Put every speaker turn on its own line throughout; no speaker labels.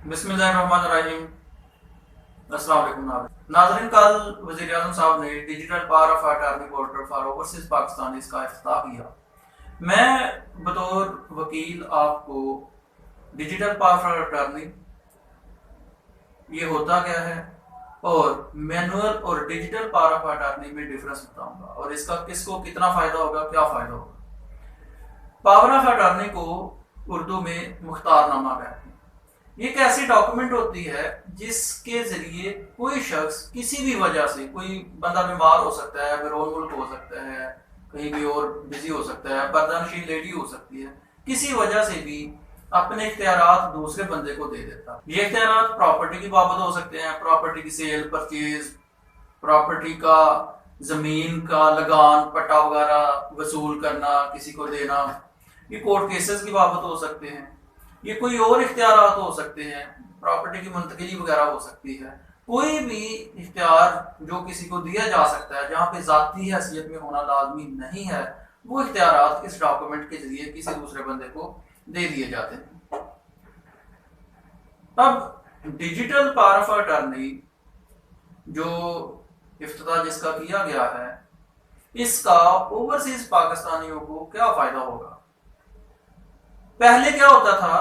बिस्मिल्लाहिर्रहमानिर्रहीम। अस्सलाम वालेकुम नाज़रीन, कल वज़ीर आज़म साहब ने digital power of attorney portal for overseas Pakistani का इफ्तिताह किया। मैं बतौर वकील आपको डिजिटल पावर ऑफ अटॉर्नी ये होता क्या है और मैनुअल और डिजिटल पावर ऑफ अटॉर्नी में डिफरेंस बताऊंगा और इसका किसको कितना फ़ायदा होगा, क्या फ़ायदा होगा। पावर ऑफ अटॉर्नी को उर्दू में मुख्तारनामा कहते हैं। ये एक ऐसी डॉक्यूमेंट होती है जिसके जरिए कोई शख्स किसी भी वजह से, कोई बंदा बीमार हो सकता है, बैरून मुल्क हो सकता है, कहीं भी और बिजी हो सकता है, पर्दानशीन लेडी हो सकती है, किसी वजह से भी अपने इख्तियारात दूसरे बंदे को दे देता। ये इख्तियारात प्रॉपर्टी की बाबत हो सकते हैं, प्रॉपर्टी की सेल परचेज, प्रॉपर्टी का जमीन का लगान पट्टा वगैरह वसूल करना, किसी को देना, ये कोर्ट केसेस की बाबत हो सकते हैं, ये कोई और इख्तियारात हो सकते हैं, प्रॉपर्टी की मुंतकिली वगैरह हो सकती है। कोई भी इख्तियार जो किसी को दिया जा सकता है जहाँ पे ज़ाती हैसियत में होना लाजमी नहीं है, वो इख्तियारात इस डॉक्यूमेंट के जरिए किसी दूसरे बंदे को दे दिए जाते हैं। अब डिजिटल पावर ऑफ अटॉर्नी जो इफ्तिताह जिसका किया गया है, इसका ओवरसीज पाकिस्तानियों को क्या फायदा होगा। पहले क्या होता था,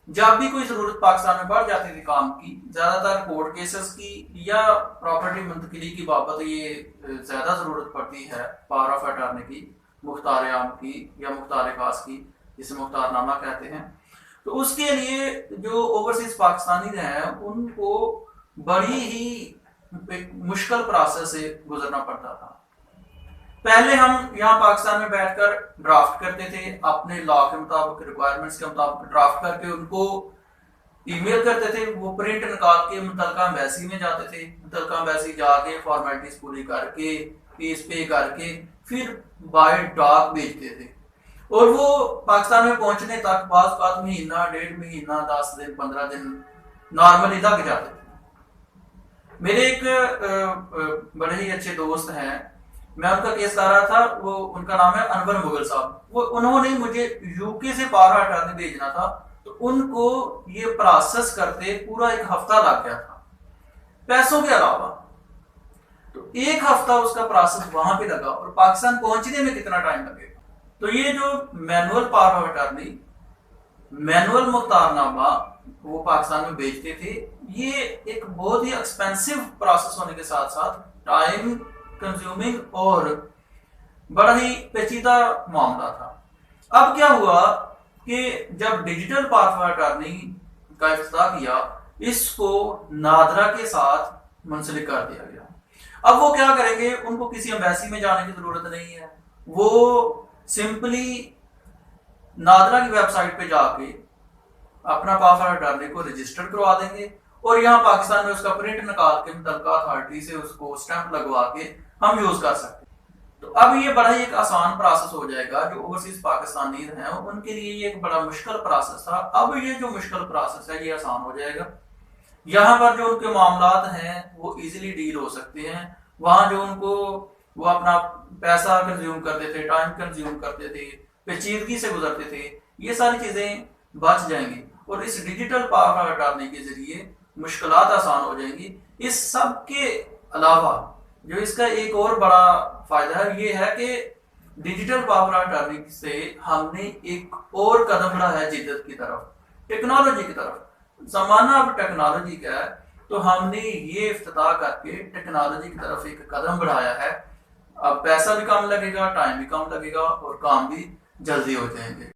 जब भी कोई जरूरत पाकिस्तान में बढ़ जाती थी काम की, ज्यादातर कोर्ट केसेस की या प्रॉपर्टी मुंतकिली की बाबत ये ज्यादा जरूरत पड़ती है पावर ऑफ अटॉर्नी की, मुख्तार आम की या मुख्तार खास की, जिसे मुख्तारनामा कहते हैं। तो उसके लिए जो ओवरसीज पाकिस्तानी हैं उनको बड़ी ही मुश्किल प्रोसेस से गुजरना पड़ता था। पहले हम यहाँ पाकिस्तान में बैठकर ड्राफ्ट करते थे, अपने लॉ के मुताबिक, रिक्वायरमेंट्स के मुताबिक ड्राफ्ट करके उनको ईमेल करते थे। वो प्रिंट निकाल के मुतलका एम्बेसी में जाते थे, मुतलका एम्बेसी जाके फॉर्मेलिटीज पूरी करके फीस पे करके फिर बाय डाक भेजते थे और वो पाकिस्तान में पहुंचने तक बात महीना, 1.5 महीना, 10 दिन, 15 दिन नॉर्मली लग जाते थे। मेरे एक बड़े ही अच्छे दोस्त हैं, मैं उनका केस कर रहा था, वो उनका नाम है अनवर मुगल साहब। वो उन्होंने मुझे यूके से पावर अटॉर्नी भेजना था, तो उनको ये प्रोसेस करते पूरा 1 हफ्ता लग गया था पैसों के अलावा। तो 1 हफ्ता उसका प्रोसेस वहां पे लगा और पाकिस्तान पहुंचने में कितना टाइम लगेगा। तो ये जो मैनुअल पावर अटॉर्नी, मैनुअल मुख्तारनामा वो पाकिस्तान में भेजते थे, ये एक बहुत ही एक्सपेंसिव प्रोसेस होने के साथ साथ टाइम कंज्यूमिंग और बड़ा ही पेचीदा मामला था। अब क्या हुआ कि जब डिजिटल पावर अटॉर्नी का इफ्तिताह किया, इसको नादरा के साथ मुंसलिक कर दिया गया। अब वो क्या करेंगे, उनको किसी एम्बेसी में जाने की जरूरत नहीं है, वो सिंपली नादरा की वेबसाइट पे जाके अपना पावर अटॉर्नी को रजिस्टर करवा देंगे और यहाँ पाकिस्तान में उसका प्रिंट निकाल के मुतलका अथॉरिटी से उसको स्टैंप लगवा के हम यूज कर सकते हैं। तो अब ये बड़ा ही एक आसान प्रोसेस हो जाएगा। जो ओवरसीज पाकिस्तानी हैं उनके लिए ये एक बड़ा मुश्किल प्रोसेस था, अब ये जो मुश्किल प्रोसेस है ये आसान हो जाएगा। यहाँ पर जो उनके मामलात हैं वो इजीली डील हो सकते हैं। वहां जो उनको वो अपना पैसा कंज्यूम करते थे, टाइम कंज्यूम करते थे, पेचीदगी से गुजरते थे, ये सारी चीजें बच जाएंगी और इस डिजिटल पावर अटॉर्नी के जरिए मुश्किलात आसान हो जाएंगी। इस सब के अलावा जो इसका एक और बड़ा फायदा है, ये है कि डिजिटल पावर अटॉर्नी से हमने एक और कदम बढ़ाया है जिद्दत की तरफ, टेक्नोलॉजी की तरफ। जमाना अब टेक्नोलॉजी का है, तो हमने ये इफ्तिताह करके टेक्नोलॉजी की तरफ एक कदम बढ़ाया है। अब पैसा भी कम लगेगा, टाइम भी कम लगेगा और काम भी जल्दी हो जाएंगे।